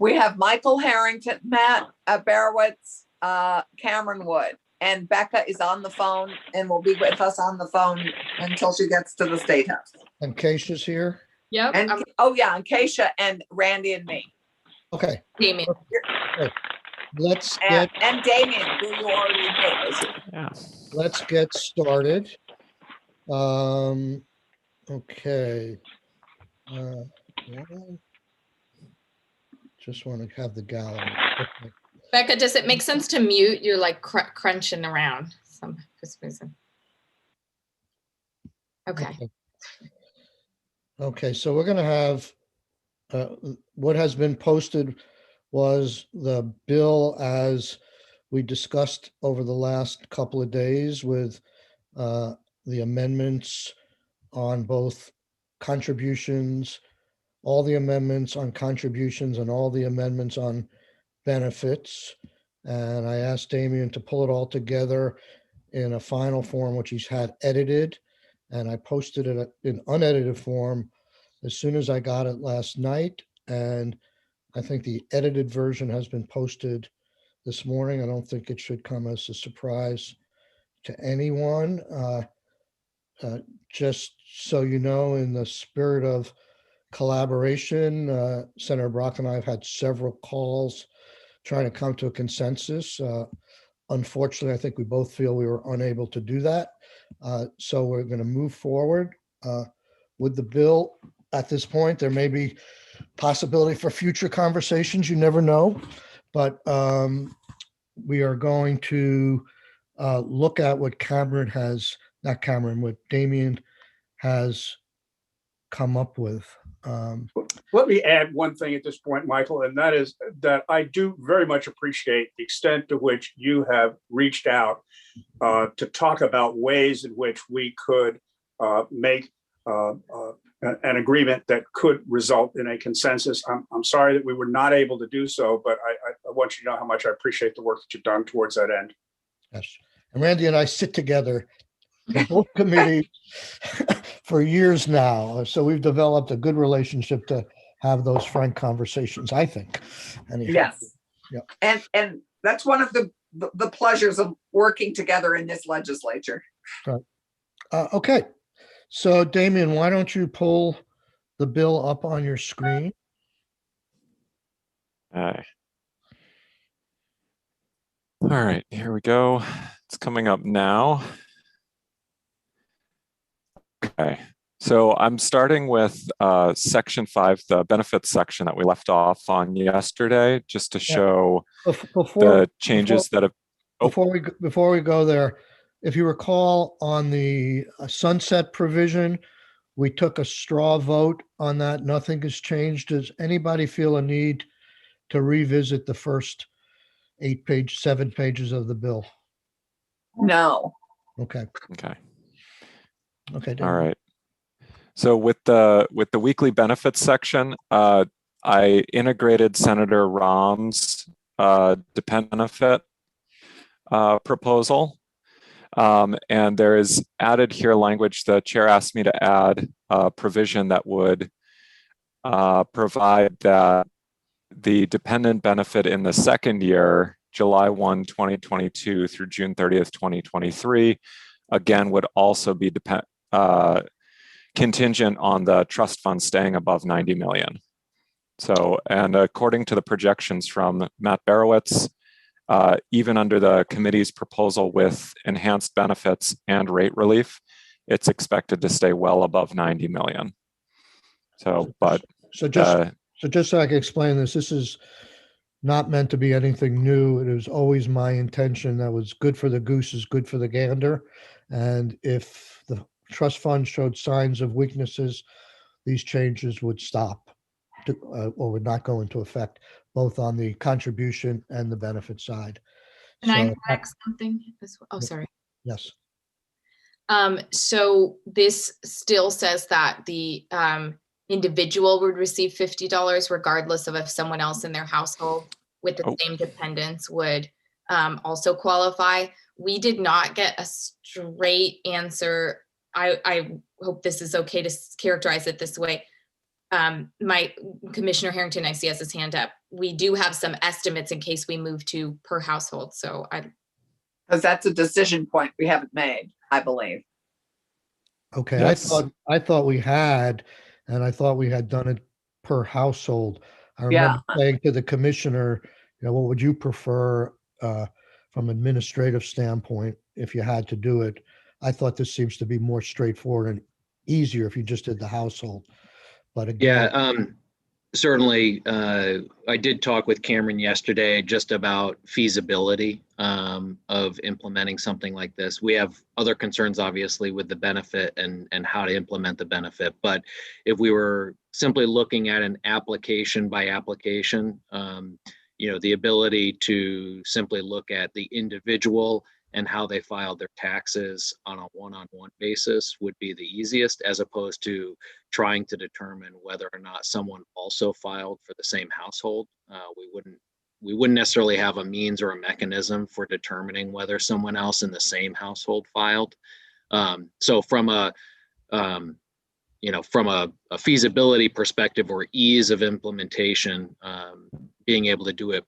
We have Michael Harrington, Matt Barowitz, Cameron Wood, and Becca is on the phone and will be with us on the phone until she gets to the State House. And Keisha's here? Yep. And and Keisha and Randy and me. Okay. Damien. Okay. Let's And, get and Damien, who you already knew. is here. Yeah. let's get started. Okay. Just want to have the gallery. Okay. Becca, does it make sense to mute? You're like crunching around for some reason. Okay. Okay, so we're going to have what has been posted was the bill as we discussed over the last couple of days with the amendments on both contributions, all the amendments on contributions and all the amendments on benefits. And I asked Damien to pull it all together in a final form, which he's had edited. And I posted it in unedited form as soon as I got it last night. And I think the edited version has been posted this morning. I don't think it should come as a surprise to anyone. Just so you know, in the spirit of collaboration, Senator Brock and I have had several calls trying to come to a consensus. Unfortunately, I think we both feel we were unable to do that. So we're going to move forward with the bill. At this point, there may be possibility for future conversations. You never know. But we are going to look at what what Damien has come up with. Let me add one thing at this point, Michael, and that is that I do very much appreciate the extent to which you have reached out to talk about ways in which we could make an agreement that could result in a consensus. I'm sorry that we were not able to do so, but I want you to know how much I appreciate the work that you've done towards that end. Yes. And Randy and I sit together in both committees for years now. So we've developed a good relationship to have those frank conversations, I think. Anyhow. Yes. Yeah. And that's one of the pleasures of working together in this legislature. Right. Okay. So Damien, why don't you pull the bill up on your screen? All right, here we go. It's coming up now. Okay, so I'm starting with section 5, the benefits section that we left off on yesterday, just to show the changes that have. Before we go there, if you recall, on the sunset provision, we took a straw vote on that. Nothing has changed. Does anybody feel a need to revisit the first 7 pages of the bill? No. Okay. Okay. Okay. All right. So with the weekly benefits section, I integrated Senator Rahm's dependent benefit proposal. And there is added here language the chair asked me to add a provision that would provide that the dependent benefit in the second year, July 1, 2022 through June 30th, 2023, again, would also be contingent on the trust fund staying above 90 million. So, and according to the projections from Matt Barowitz, even under the committee's proposal with enhanced benefits and rate relief, it's expected to stay well above 90 million. So, but just so I can explain this is not meant to be anything new. It was always my intention that was good for the goose is good for the gander. And if the trust fund showed signs of weaknesses, these changes would stop or would not go into effect, both on the contribution and the benefit side. Can I correct something? Oh, sorry. Yes. So this still says that the individual would receive $50 regardless of if someone else in their household with the same dependents would also qualify. We did not get a straight answer. I hope this is okay to characterize it this way. my Commissioner Harrington, I see has his hand up. We do have some estimates in case we move to per household. So Because that's a decision point we haven't made, I believe. Okay, Yes. I thought we had, and I thought we had done it per household. I remember saying to the commissioner, what would you prefer from administrative standpoint if you had to do it? I thought this seems to be more straightforward and easier if you just did the household. But again, Yeah, certainly. I did talk with Cameron yesterday just about feasibility of implementing something like this. We have other concerns, obviously, with the benefit and how to implement the benefit. But if we were simply looking at an application by application, the ability to simply look at the individual and how they filed their taxes on a one-on-one basis would be the easiest, as opposed to trying to determine whether or not someone also filed for the same household. We wouldn't necessarily have a means or a mechanism for determining whether someone else in the same household filed. So from a feasibility perspective or ease of implementation, being able to do it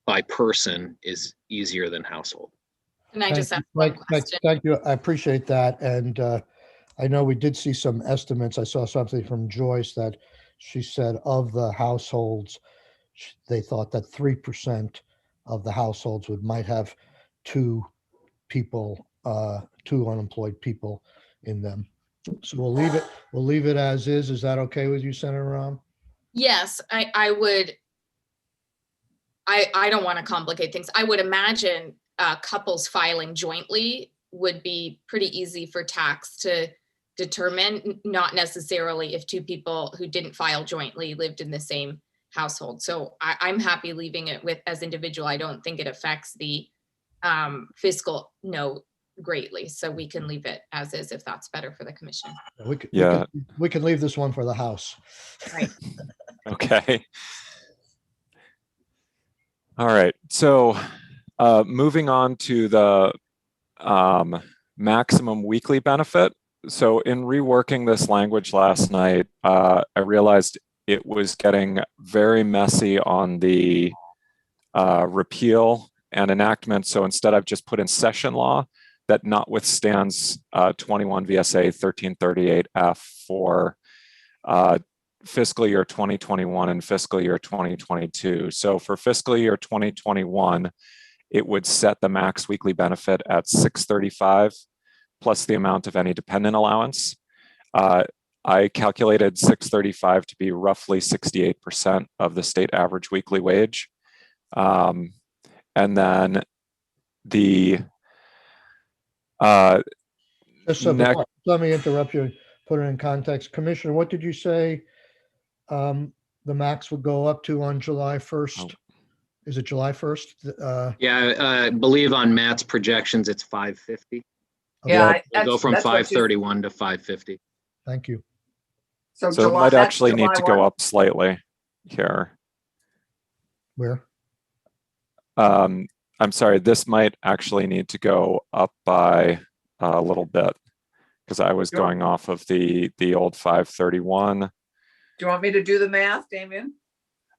by person is easier than household. Can I just ask one question? Thank you. I appreciate that. And I know we did see some estimates. I saw something from Joyce that she said of the households, they thought that 3% of the households might have two unemployed people in them. So we'll leave it as is. Is that okay with you, Senator Rahm? Yes, I would. I don't want to complicate things. I would imagine couples filing jointly would be pretty easy for tax to determine, not necessarily if two people who didn't file jointly lived in the same household. So I'm happy leaving it as individual. I don't think it affects the fiscal note greatly. So we can leave it as is if that's better for the commission. We can leave this one for the House. Right. Okay. All right. So moving on to the maximum weekly benefit. So in reworking this language last night, I realized it was getting very messy on the repeal and enactment. So instead, I've just put in session law that notwithstands 21 VSA 1338F for fiscal year 2021 and fiscal year 2022. So for fiscal year 2021, it would set the max weekly benefit at $635 plus the amount of any dependent allowance. I calculated $635 to be roughly 68% of the state average weekly wage. And then the let me interrupt you, put it in context. Commissioner, what did you say the max would go up to on July 1st? Is it July 1st? Yeah, I believe on Matt's projections, it's 550. Yeah, It'll go from 531 to 550. Thank you. So it might actually need to go up slightly here. Where? I'm sorry, this might actually need to go up by a little bit because I was going off of the old 531. Do you want me to do the math, Damien?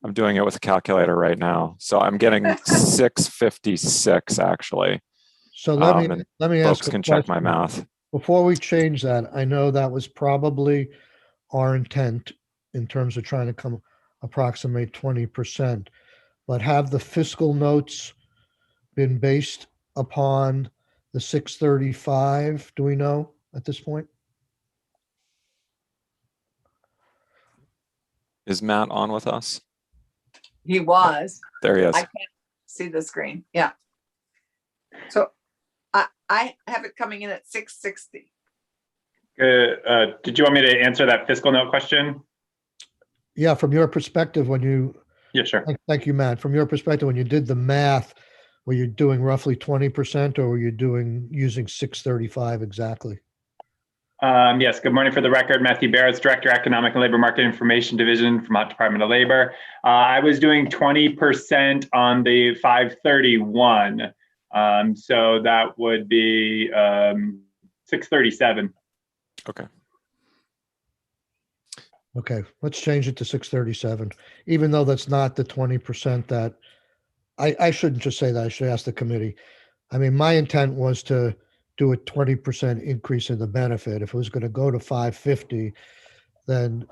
I'm doing it with a calculator right now. So I'm getting 656 actually. So let me ask. Folks can check my math. Before we change that, I know that was probably our intent in terms of trying to approximate 20%, but have the fiscal notes been based upon the 635? Do we know at this point? Is Matt on with us? He was. There he is. I can't see the screen. Yeah. So I have it coming in at 660. Did you want me to answer that fiscal note question? Yeah, from your perspective, when you. Yeah, sure. Thank you, Matt. From your perspective, when you did the math, were you doing roughly 20% or were you using 635 exactly? Yes, good morning. For the record, Matthew Barretts, Director, Economic and Labor Market Information Division, Vermont Department of Labor. I was doing 20% on the 531. So that would be 637. Okay. Okay, let's change it to 637, even though that's not the 20% that, I shouldn't just say that, I should ask the committee. I mean, my intent was to do a 20% increase in the benefit. If it was going to go to 550, then,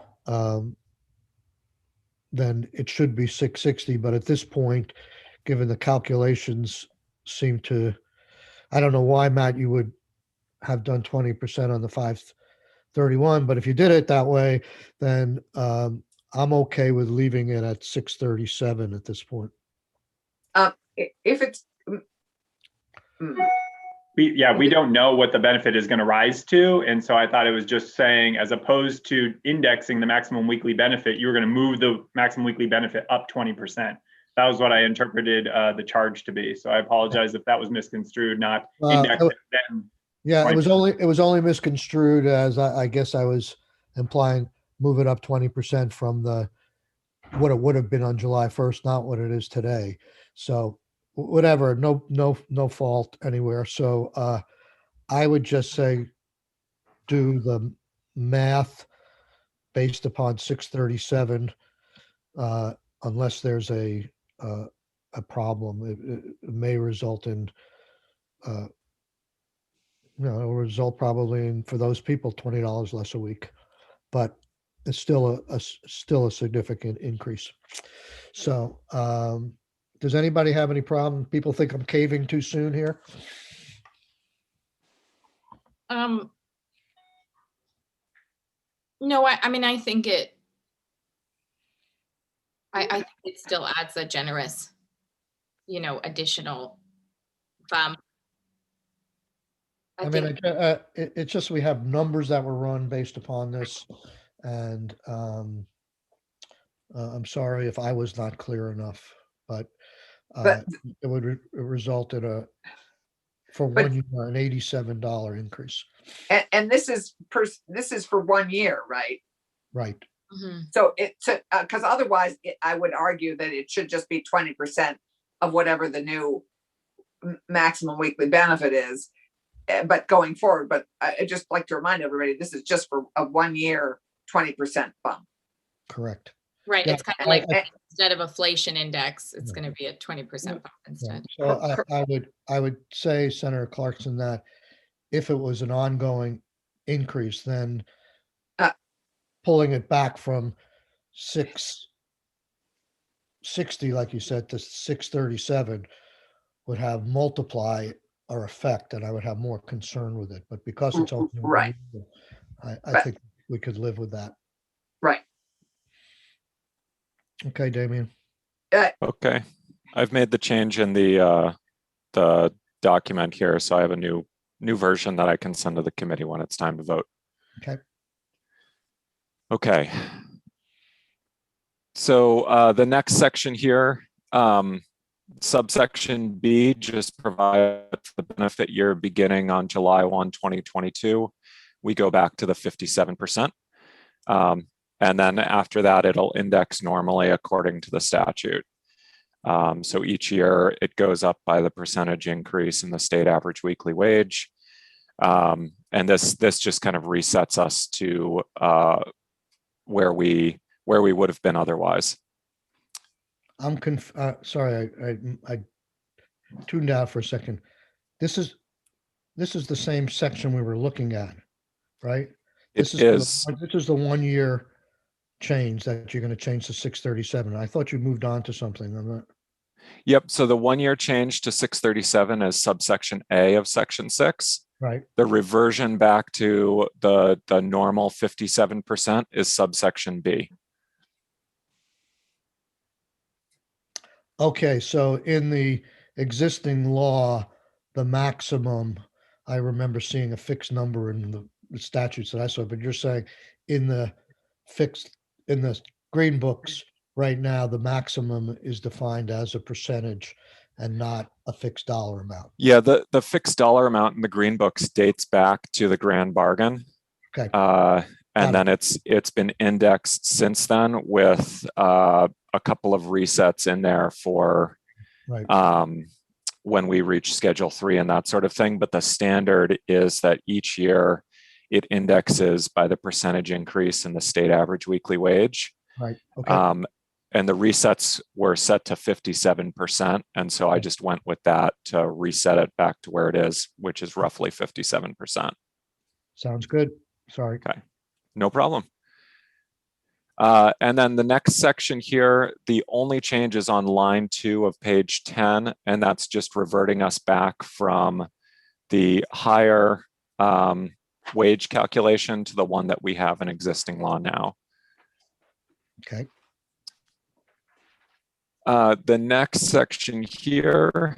then it should be 660. But at this point, given the calculations seem to, I don't know why, Matt, you would have done 20% on the 531, but if you did it that way, then I'm okay with leaving it at 637 at this point. If it's, mm, We don't know what the benefit is going to rise to. And so I thought it was just saying, as opposed to indexing the maximum weekly benefit, you were going to move the maximum weekly benefit up 20%. That was what I interpreted the charge to be. So I apologize if that was misconstrued, not index it then. Yeah, it was 20%. only misconstrued as I guess I was implying move it up 20% from the what it would have been on July 1st, not what it is today. So whatever, no fault anywhere. So I would just say do the math based upon 637 unless there's a problem. It may result in it'll result probably in, for those people, $20 less a week, but it's still still a significant increase. So, does anybody have any problem? People think I'm caving too soon here? No, I mean, I think I think it still adds a generous, additional bump. I mean, it's just, we have numbers that were run based upon this, and I'm sorry if I was not clear enough, but But- it would result in for But- 1 year, an $87 increase. and this is for 1 year, right? Right. Mhm. So because otherwise I would argue that it should just be 20% of whatever the new maximum weekly benefit is. But going forward, but I just like to remind everybody, this is just for a 1 year, 20% bump. Correct. Right, Yeah, it's kind of like I- instead of inflation index, it's Yeah. going to be a 20% bump Yeah. instead. So I would say, Senator Clarkson, that if it was an ongoing increase, then Uh, pulling it back from 660, like you said, to 637 would have multiply or effect, and I would have more concern with it. But because it's only Right. I But- think we could live with that. Right. Okay, Damien. Okay, I've made the change in the document here, so I have a new version that I can send to the committee when it's time to vote. Okay. Okay. So the next section here, subsection B, just provide the benefit year beginning on July 1, 2022. We go back to the 57%. And then after that, it'll index normally according to the statute. So each year it goes up by the percentage increase in the state average weekly wage. And this just kind of resets us to where we would have been otherwise. I'm sorry, I tuned out for a second. This is the same section we were looking at, right? It is. This is the 1 year change that you're going to change to 637. I thought you moved on to something. I'm not. Yep. So the 1 year change to 637 is subsection A of section 6. Right. The reversion back to the normal 57% is subsection B. Okay, so in the existing law, the maximum, I remember seeing a fixed number in the statutes that I saw, but you're saying in the green books right now, the maximum is defined as a percentage and not a fixed dollar amount. Yeah, the fixed dollar amount in the green books dates back to the grand bargain. Okay. And then it's been indexed since then with a couple of resets in there for Right. when we reach Schedule 3 and that sort of thing. But the standard is that each year it indexes by the percentage increase in the state average weekly wage. Right, okay, And the resets were set to 57%. And so I just went with that to reset it back to where it is, which is roughly 57%. sounds good. Sorry. Okay, no problem. And then the next section here, the only change is on line 2 of page 10, and that's just reverting us back from the higher wage calculation to the one that we have in existing law now. Okay, The next section here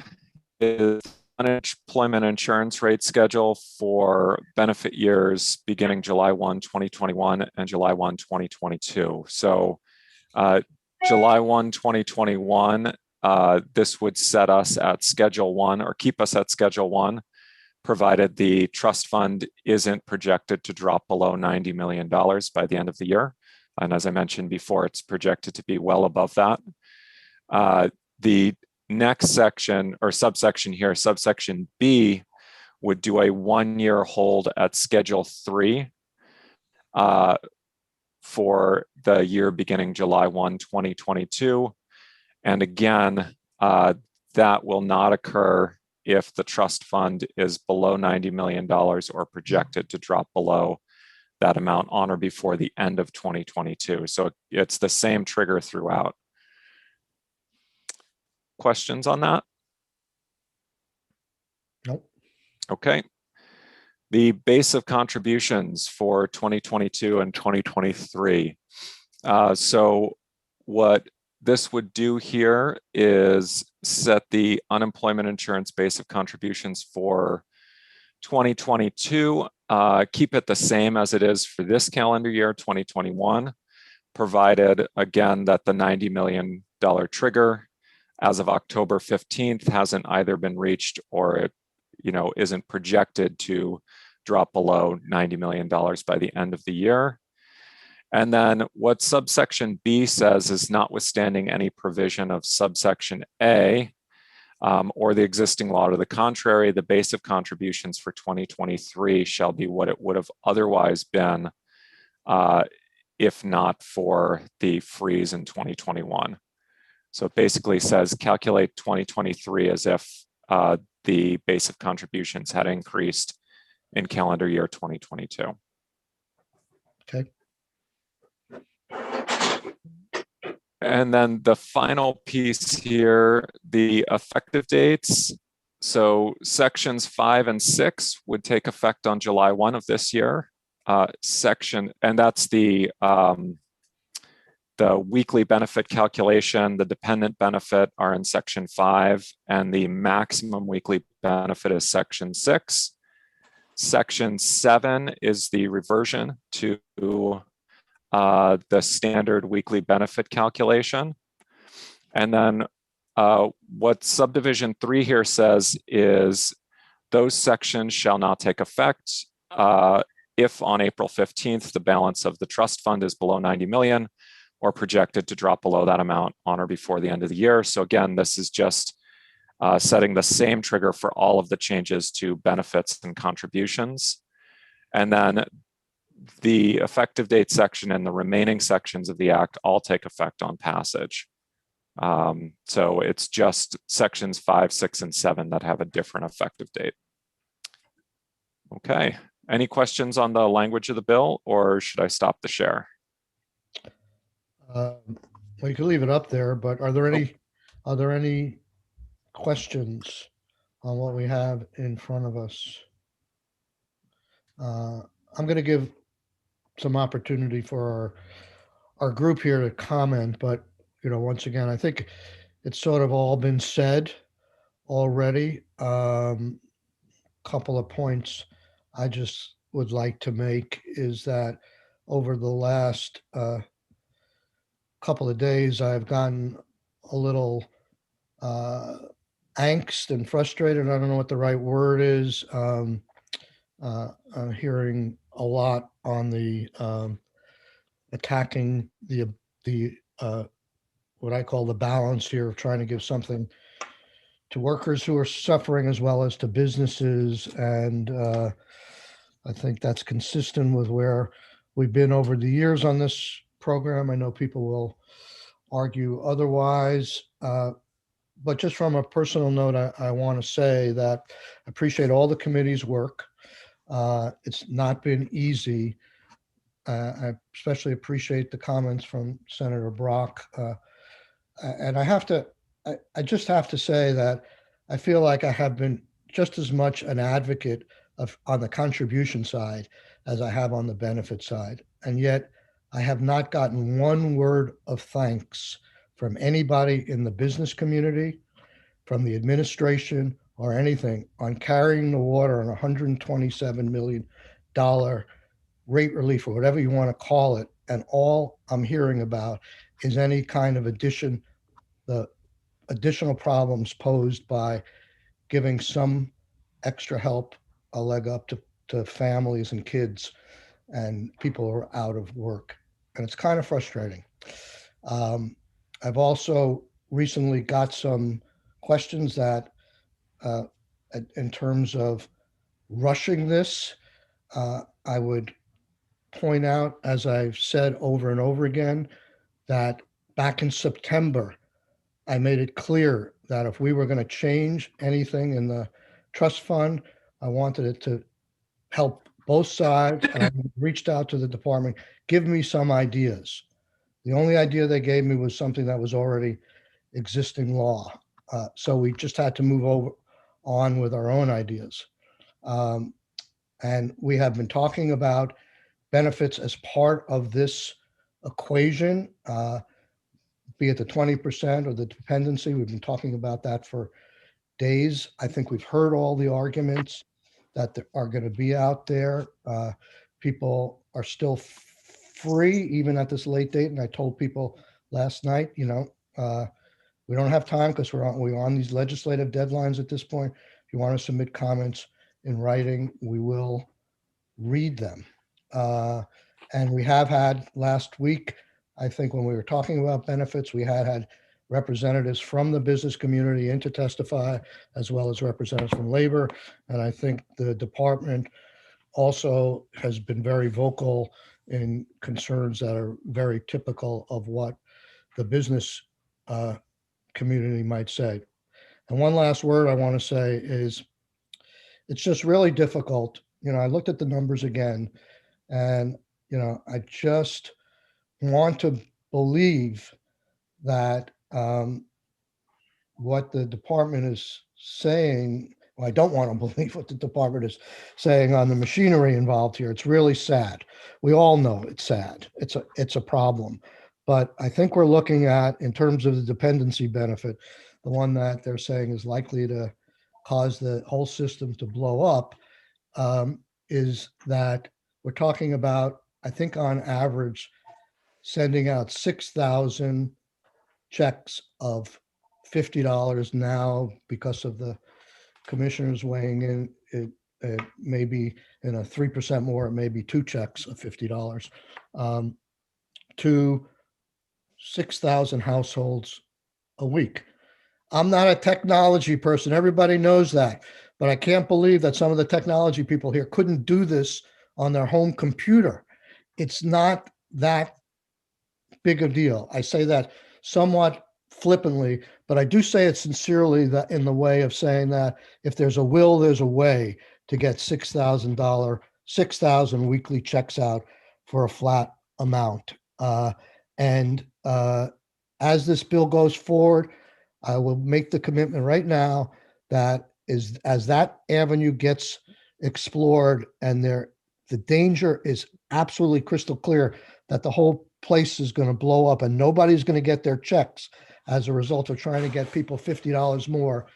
is unemployment insurance rate schedule for benefit years beginning July 1, 2021 and July 1, 2022. So July 1, 2021, this would set us at Schedule 1 or keep us at Schedule 1, provided the trust fund isn't projected to drop below $90 million by the end of the year. And as I mentioned before, it's projected to be well above that. The next section or subsection here, subsection B, would do a 1-year hold at Schedule 3 for the year beginning July 1, 2022. And again, that will not occur if the trust fund is below $90 million or projected to drop below that amount on or before the end of 2022. So it's the same trigger throughout. Questions on that? nope, Okay. The base of contributions for 2022 and 2023. So what this would do here is set the unemployment insurance base of contributions for 2022, keep it the same as it is for this calendar year, 2021, provided again that the $90 million trigger as of October 15th hasn't either been reached or it, isn't projected to drop below $90 million by the end of the year. And then what subsection B says is, notwithstanding any provision of subsection A or the existing law to the contrary, the base of contributions for 2023 shall be what it would have otherwise been if not for the freeze in 2021. So it basically says calculate 2023 as if the base of contributions had increased in calendar year 2022. okay, And then the final piece here, the effective dates. So sections 5 and 6 would take effect on July 1 of this year. And that's the weekly benefit calculation, the dependent benefit are in section 5, and the maximum weekly benefit is section 6. Section 7 is the reversion to the standard weekly benefit calculation. And then what subdivision 3 here says is those sections shall not take effect if on April 15th, the balance of the trust fund is below 90 million or projected to drop below that amount on or before the end of the year. So again, this is just setting the same trigger for all of the changes to benefits and contributions. And then the effective date section and the remaining sections of the Act all take effect on passage. So it's just sections 5, 6, and 7 that have a different effective date. Okay, any questions on the language of the bill, or should I stop the share? well, you can leave it up there, but are there any questions on what we have in front of us? I'm going to give some opportunity for our group here to comment, but once again, I think it's sort of all been said already. Couple of points I just would like to make is that over the last couple of days, I've gotten a little angst and frustrated. I don't know what the right word is. I'm hearing a lot on the attacking the what I call the balance here of trying to give something to workers who are suffering as well as to businesses. And I think that's consistent with where we've been over the years on this program. I know people will argue otherwise. But just from a personal note, I want to say that I appreciate all the committee's work. It's not been easy. I especially appreciate the comments from Senator Brock. And I just have to say that I feel like I have been just as much an advocate on the contribution side as I have on the benefit side. And yet I have not gotten one word of thanks from anybody in the business community, from the administration, or anything on carrying the water on $127 million rate relief, or whatever you want to call it. And all I'm hearing about is any kind of the additional problems posed by giving some extra help, a leg up to families and kids and people who are out of work. And it's kind of frustrating. I've also recently got some questions that in terms of rushing this, I would point out, as I've said over and over again, that back in September, I made it clear that if we were going to change anything in the trust fund, I wanted it to help both sides. And I reached out to the department, give me some ideas. The only idea they gave me was something that was already existing law. So we just had to move on with our own ideas. And we have been talking about benefits as part of this equation, be it the 20% or the dependency. We've been talking about that for days. I think we've heard all the arguments that are going to be out there. People are still free, even at this late date. And I told people last night, we don't have time because we're on these legislative deadlines at this point. If you want to submit comments in writing, we will read them. And we have had last week, I think when we were talking about benefits, we had representatives from the business community in to testify, as well as representatives from labor. And I think the department also has been very vocal in concerns that are very typical of what the business community might say. And one last word I want to say is it's just really difficult. I looked at the numbers again, and I just want to believe that what the department is saying, well, I don't want to believe what the department is saying on the machinery involved here. It's really sad. We all know it's sad. It's a problem. But I think we're looking at, in terms of the dependency benefit, the one that they're saying is likely to cause the whole system to blow up, is that we're talking about, I think on average, sending out 6,000 checks of $50 now. Because of the commissioners weighing in, it may be in a 3% more, it may be 2 checks of $50, to 6,000 households a week. I'm not a technology person. Everybody knows that. But I can't believe that some of the technology people here couldn't do this on their home computer. It's not that big a deal. I say that somewhat flippantly, but I do say it sincerely, that in the way of saying that if there's a will, there's a way to get $6,000 weekly checks out for a flat amount. And as this bill goes forward, I will make the commitment right now that as that avenue gets explored, and the danger is absolutely crystal clear that the whole place is going to blow up and nobody's going to get their checks as a result of trying to get people $50 more,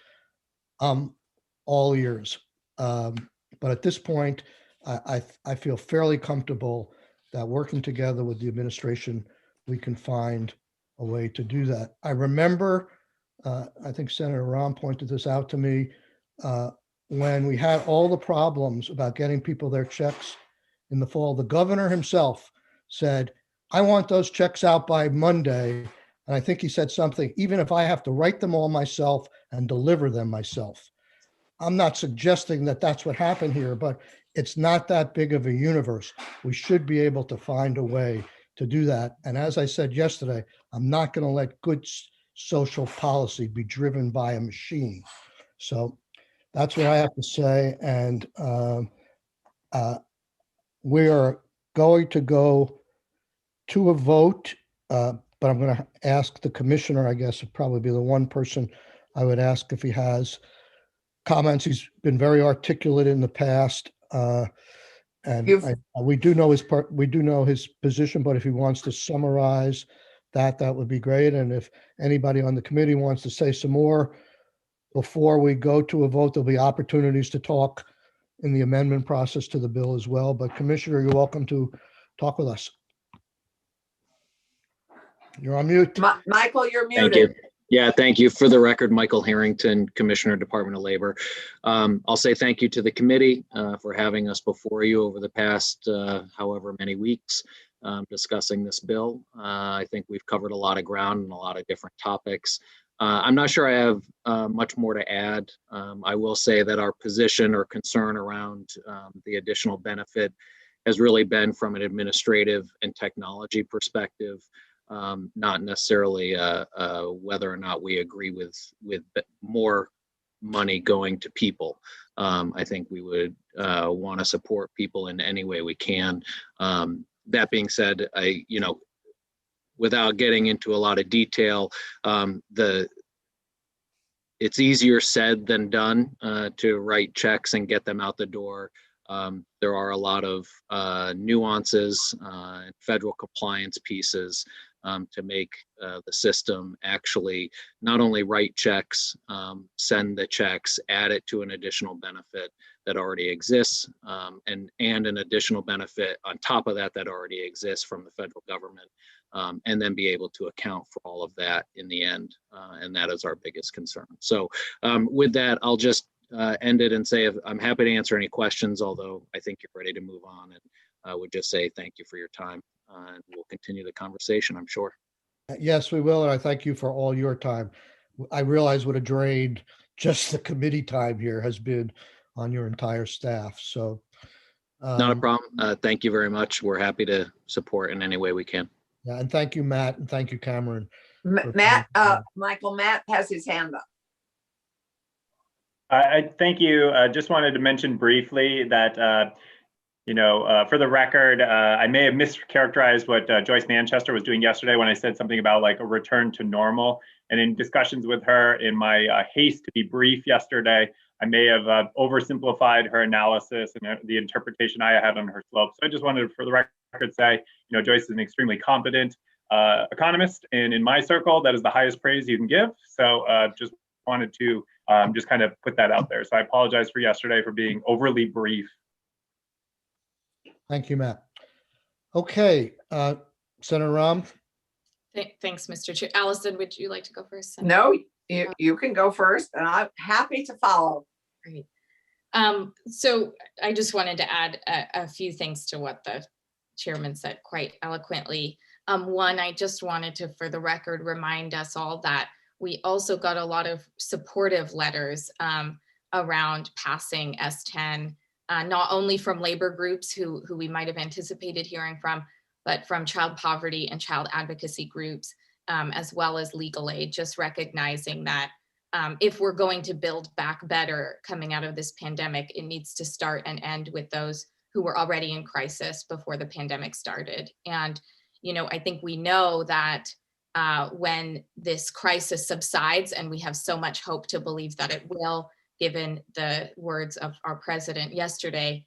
all ears. But at this point, I feel fairly comfortable that working together with the administration, we can find a way to do that. I remember, I think Senator Rahm pointed this out to me, when we had all the problems about getting people their checks in the fall, the governor himself said, I want those checks out by Monday. And I think he said something, even if I have to write them all myself and deliver them myself. I'm not suggesting that that's what happened here, but it's not that big of a universe. We should be able to find a way to do that. And as I said yesterday, I'm not going to let good social policy be driven by a machine. So that's what I have to say. And we are going to go to a vote, but I'm going to ask the commissioner, I guess, would probably be the one person I would ask if he has comments. He's been very articulate in the past. And we do know his position, but if he wants to summarize that, that would be great. And if anybody on the committee wants to say some more before we go to a vote, there'll be opportunities to talk in the amendment process to the bill as well. But Commissioner, you're welcome to talk with us. You're on mute. Michael, you're Thank you. muted. Yeah, thank you. For the record, Michael Harrington, Commissioner, Department of Labor. I'll say thank you to the committee for having us before you over the past however many weeks discussing this bill. I think we've covered a lot of ground and a lot of different topics. I'm not sure I have much more to add. I will say that our position or concern around the additional benefit has really been from an administrative and technology perspective. Not necessarily whether or not we agree with more money going to people. I think we would want to support people in any way we can. That being said, without getting into a lot of detail, it's easier said than done to write checks and get them out the door. There are a lot of nuances and federal compliance pieces to make the system actually not only write checks, send the checks, add it to an additional benefit that already exists, and an additional benefit on top of that that already exists from the federal government, and then be able to account for all of that in the end. And that is our biggest concern. So with that, I'll just end it and say I'm happy to answer any questions, although I think you're ready to move on. And I would just say thank you for your time, and we'll continue the conversation, I'm sure. Yes, we will. And I thank you for all your time. I realize what a drain just the committee time here has been on your entire staff. So not a problem. Thank you very much. We're happy to support in any way we can. Yeah, and thank you, Matt, and thank you, Cameron. Michael, Matt has his hand up. I thank you. Just wanted to mention briefly that, for the record, I may have mischaracterized what Joyce Manchester was doing yesterday when I said something about like a return to normal. And in discussions with her in my haste to be brief yesterday, I may have oversimplified her analysis and the interpretation I had on her slope. So I just wanted to, for the record, say, Joyce is an extremely competent economist, and in my circle, that is the highest praise you can give. So just wanted to just kind of put that out there. So I apologize for yesterday for being overly brief. Thank you, Matt. Okay, Senator Rahm. Thanks, Mr. Chair. Allison, would you like to go first? No, you can go first, and I'm happy to follow. Great. So I just wanted to add a few things to what the chairman said quite eloquently. One, I just wanted to, for the record, remind us all that we also got a lot of supportive letters around passing S10, not only from labor groups who we might have anticipated hearing from, but from child poverty and child advocacy groups, as well as legal aid, just recognizing that if we're going to build back better coming out of this pandemic, it needs to start and end with those who were already in crisis before the pandemic started. And, I think we know that when this crisis subsides, and we have so much hope to believe that it will, given the words of our president yesterday,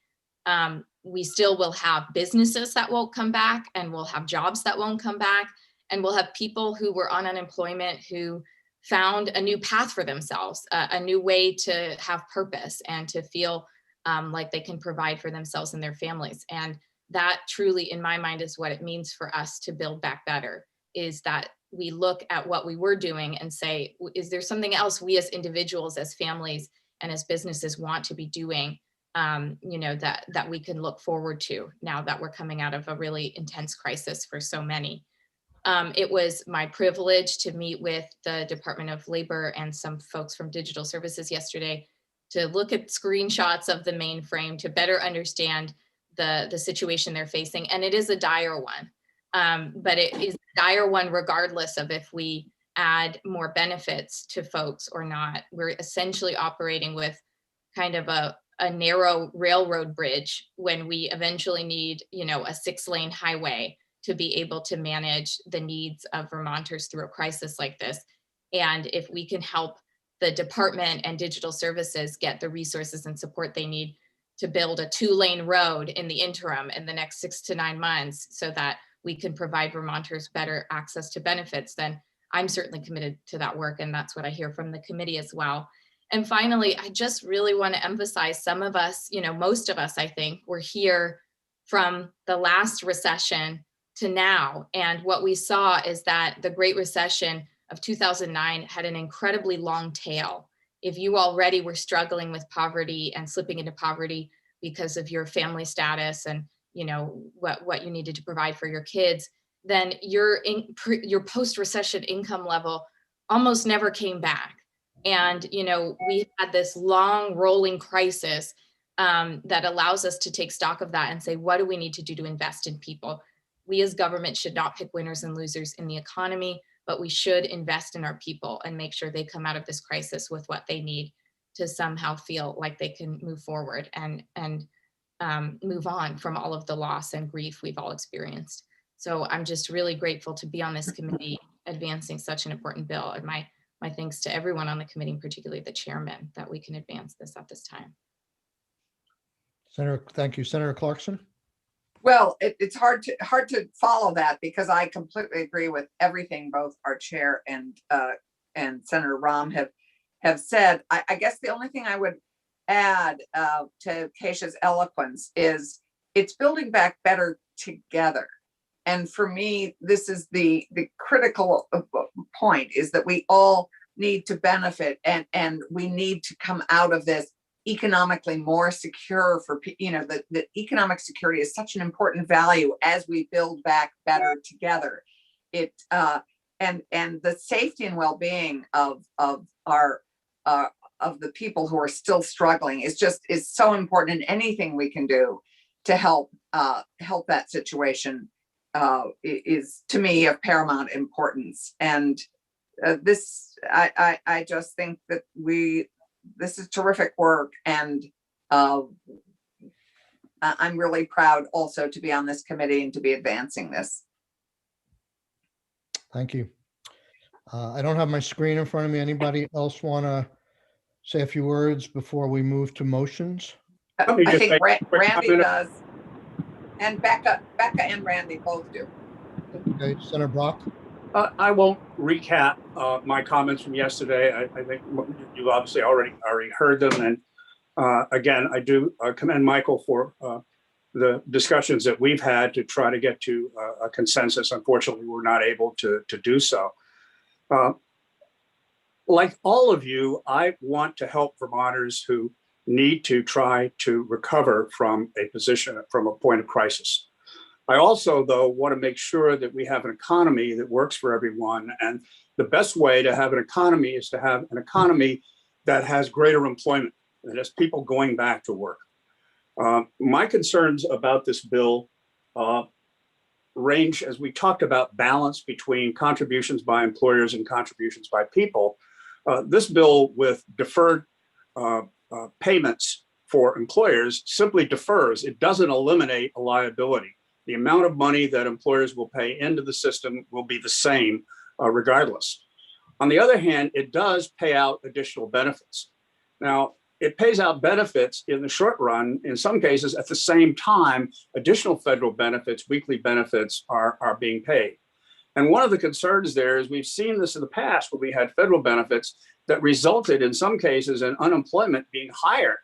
we still will have businesses that won't come back, and we'll have jobs that won't come back, and we'll have people who were on unemployment who found a new path for themselves, a new way to have purpose and to feel like they can provide for themselves and their families. And that truly, in my mind, is what it means for us to build back better, is that we look at what we were doing and say, is there something else we as individuals, as families, and as businesses want to be doing, that we can look forward to now that we're coming out of a really intense crisis for so many. It was my privilege to meet with the Department of Labor and some folks from Digital Services yesterday to look at screenshots of the mainframe to better understand the situation they're facing. And it is a dire one, but it is a dire one regardless of if we add more benefits to folks or not. We're essentially operating with kind of a narrow railroad bridge when we eventually need, you know, a 6-lane highway to be able to manage the needs of Vermonters through a crisis like this. And if we can help the department and digital services get the resources and support they need to build a 2-lane road in the interim in the next 6 to 9 months so that we can provide Vermonters better access to benefits, then I'm certainly committed to that work. And that's what I hear from the committee as well. And finally, I just really want to emphasize, some of us, you know, most of us, I think, were here from the last recession to now. And what we saw is that the Great Recession of 2009 had an incredibly long tail. If you already were struggling with poverty and slipping into poverty because of your family status and, you know, what you needed to provide for your kids, then your post-recession income level almost never came back. And, you know, we had this long rolling crisis that allows us to take stock of that and say, what do we need to do to invest in people? We as government should not pick winners and losers in the economy, but we should invest in our people and make sure they come out of this crisis with what they need to somehow feel like they can move forward and move on from all of the loss and grief we've all experienced. So I'm just really grateful to be on this committee advancing such an important bill. And my thanks to everyone on the committee, particularly the chairman, that we can advance this at this time. Senator, thank you. Senator Clarkson? Well, it's hard to follow that because I completely agree with everything both our chair and Senator Rahm have said. I guess the only thing I would add to Keisha's eloquence is it's building back better together. And for me, this is the critical point, is that we all need to benefit and we need to come out of this economically more secure for, you know, the economic security is such an important value as we build back better together. It and the safety and well-being of our of the people who are still struggling is so important, and anything we can do to help that situation is, to me, of paramount importance. And this, I just think that this is terrific work, and I'm really proud also to be on this committee and to be advancing this. Thank you. I don't have my screen in front of me. Anybody else want to say a few words before we move to motions? Let me I just think make a quick Randy comment. does, and Becca and Randy both do. Okay, Senator Brock? I won't recap my comments from yesterday. I think you obviously already heard them. And again, I do commend Michael for the discussions that we've had to try to get to a consensus. Unfortunately, we're not able to do so. Like all of you, I want to help Vermonters who need to try to recover from a point of crisis. I also, though, want to make sure that we have an economy that works for everyone. And the best way to have an economy is to have an economy that has greater employment, that has people going back to work. My concerns about this bill range, as we talked about, balance between contributions by employers and contributions by people. This bill with deferred payments for employers simply defers. It doesn't eliminate a liability. The amount of money that employers will pay into the system will be the same regardless. On the other hand, it does pay out additional benefits. Now, it pays out benefits in the short run. In some cases, at the same time, additional federal benefits, weekly benefits are being paid. And one of the concerns there is we've seen this in the past where we had federal benefits that resulted in some cases in unemployment being higher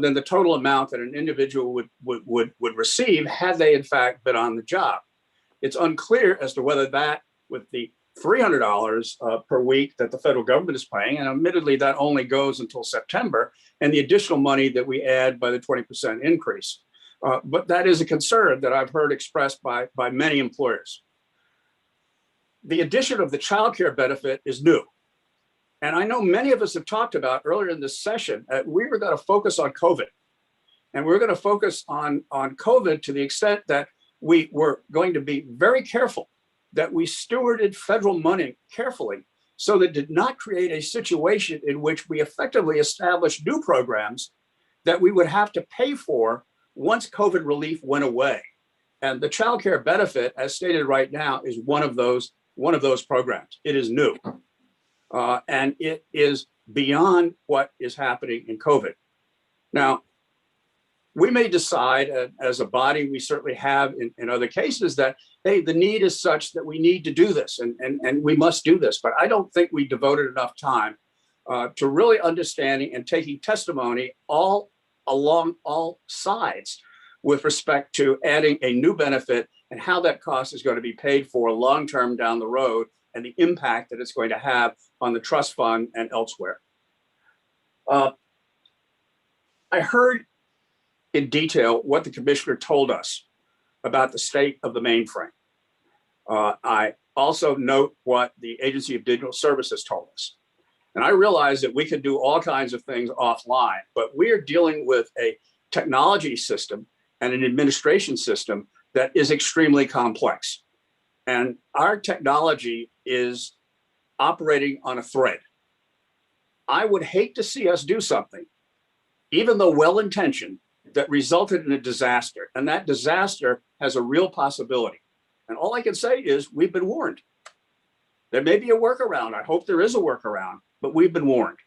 than the total amount that an individual would receive had they in fact been on the job. It's unclear as to whether that, with the $300 per week that the federal government is paying, and admittedly that only goes until September, and the additional money that we add by the 20% increase. But that is a concern that I've heard expressed by many employers. The addition of the child care benefit is new. And I know many of us have talked about earlier in this session, we were going to focus on COVID. And we're going to focus on COVID to the extent that we were going to be very careful that we stewarded federal money carefully so that did not create a situation in which we effectively established new programs that we would have to pay for once COVID relief went away. And the child care benefit, as stated right now, is one of those programs. It is new. And it is beyond what is happening in COVID. Now, we may decide as a body, we certainly have in other cases that, hey, the need is such that we need to do this and we must do this. But I don't think we devoted enough time to really understanding and taking testimony all along all sides with respect to adding a new benefit and how that cost is going to be paid for long-term down the road and the impact that it's going to have on the trust fund and elsewhere. I heard in detail what the commissioner told us about the state of the mainframe. I also note what the Agency of Digital Services told us. And I realize that we can do all kinds of things offline, but we are dealing with a technology system and an administration system that is extremely complex. And our technology is operating on a thread. I would hate to see us do something, even though well-intentioned, that resulted in a disaster. And that disaster has a real possibility. And all I can say is we've been warned. There may be a workaround. I hope there is a workaround, but we've been warned.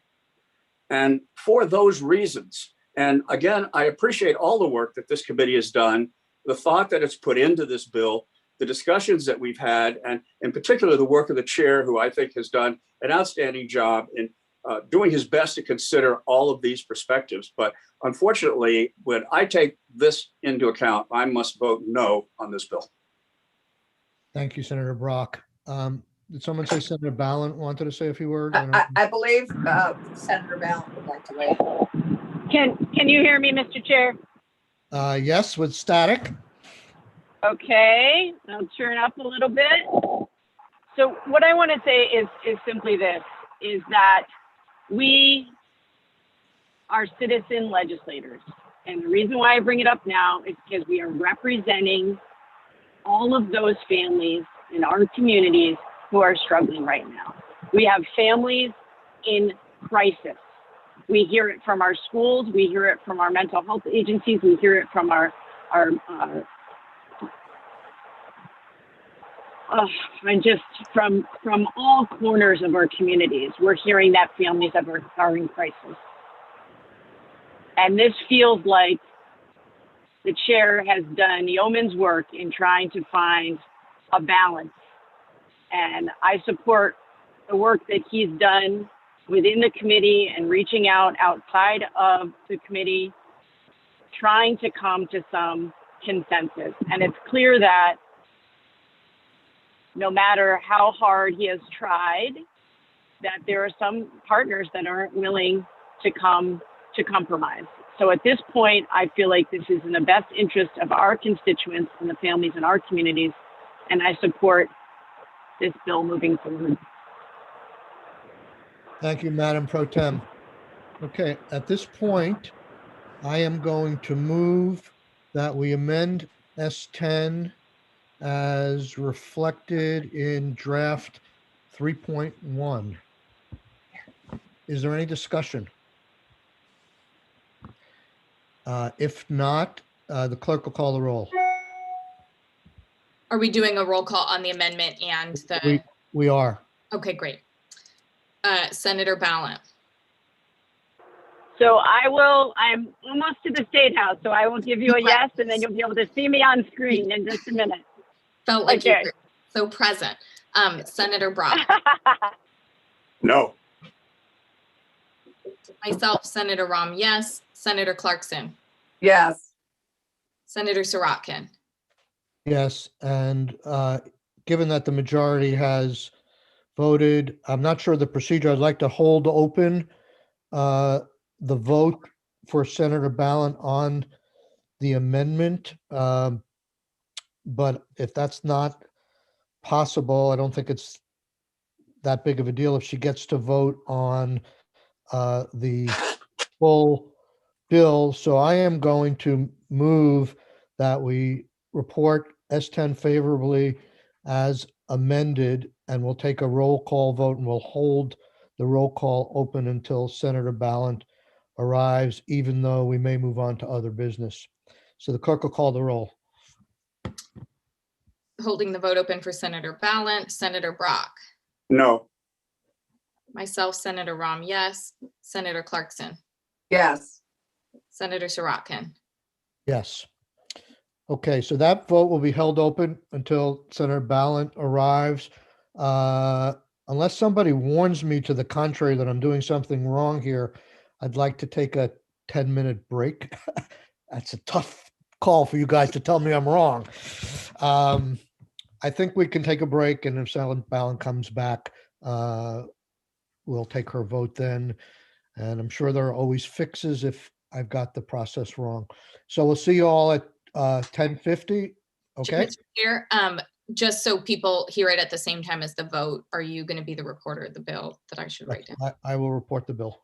And for those reasons, and again, I appreciate all the work that this committee has done, the thought that it's put into this bill, the discussions that we've had, and in particular, the work of the chair, who I think has done an outstanding job in doing his best to consider all of these perspectives. But unfortunately, when I take this into account, I must vote no on this bill. Thank you, Senator Brock. Did someone say Senator Ballant wanted to say a few words? I believe Senator Ballant would like to weigh in. Can you hear me, Mr. Chair? Yes, with static. Okay, I'll turn up a little bit. So what I want to say is simply this, is that we are citizen legislators. And the reason why I bring it up now is because we are representing all of those families in our communities who are struggling right now. We have families in crisis. We hear it from our schools. We hear it from our mental health agencies. We hear it from from all corners of our communities. We're hearing that families are in crisis. And this feels like the chair has done yeoman's work in trying to find a balance. And I support the work that he's done within the committee and reaching out outside of the committee, trying to come to some consensus. And it's clear that no matter how hard he has tried, that there are some partners that aren't willing to come to compromise. So at this point, I feel like this is in the best interest of our constituents and the families in our communities, and I support this bill moving forward. Thank you, Madam Pro Tem. Okay, at this point, I am going to move that we amend S10 as reflected in draft 3.1. Is there any discussion? If not, the clerk will call the roll. Are we doing a roll call on the amendment and the? We are. Okay, great. Senator Ballant. So I'm almost to the State House, so I will give you a yes, and then you'll be able to see me on screen in just a minute. Felt like Okay. you were so present. Senator Brock. No. Myself, Senator Rom, yes. Senator Clarkson. Yes. Senator Sirotkin. Yes, and given that the majority has voted, I'm not sure the procedure. I'd like to hold open the vote for Senator Ballant on the amendment. But if that's not possible, I don't think that big of a deal if she gets to vote on the full bill. So I am going to move that we report S10 favorably as amended, and we'll take a roll call vote, and we'll hold the roll call open until Senator Ballant arrives, even though we may move on to other business. So the clerk will call the roll. Holding the vote open for Senator Ballant, Senator Brock, No. myself, Senator Rom, yes, Senator Clarkson, Yes. Senator Sirotkin. Yes. Okay, so that vote will be held open until Senator Ballant arrives. Unless somebody warns me to the contrary that I'm doing something wrong here, I'd like to take a 10-minute break. That's a tough call for you guys to tell me I'm wrong. I think we can take a break, and if Senator Ballant comes back, we'll take her vote then. And I'm sure there are always fixes if I've got the process wrong. So we'll see you all at 10:50. Okay. Mr. Chair, just so people hear it at the same time as the vote, are you going to be the reporter of the bill that I should write down? I will report the bill.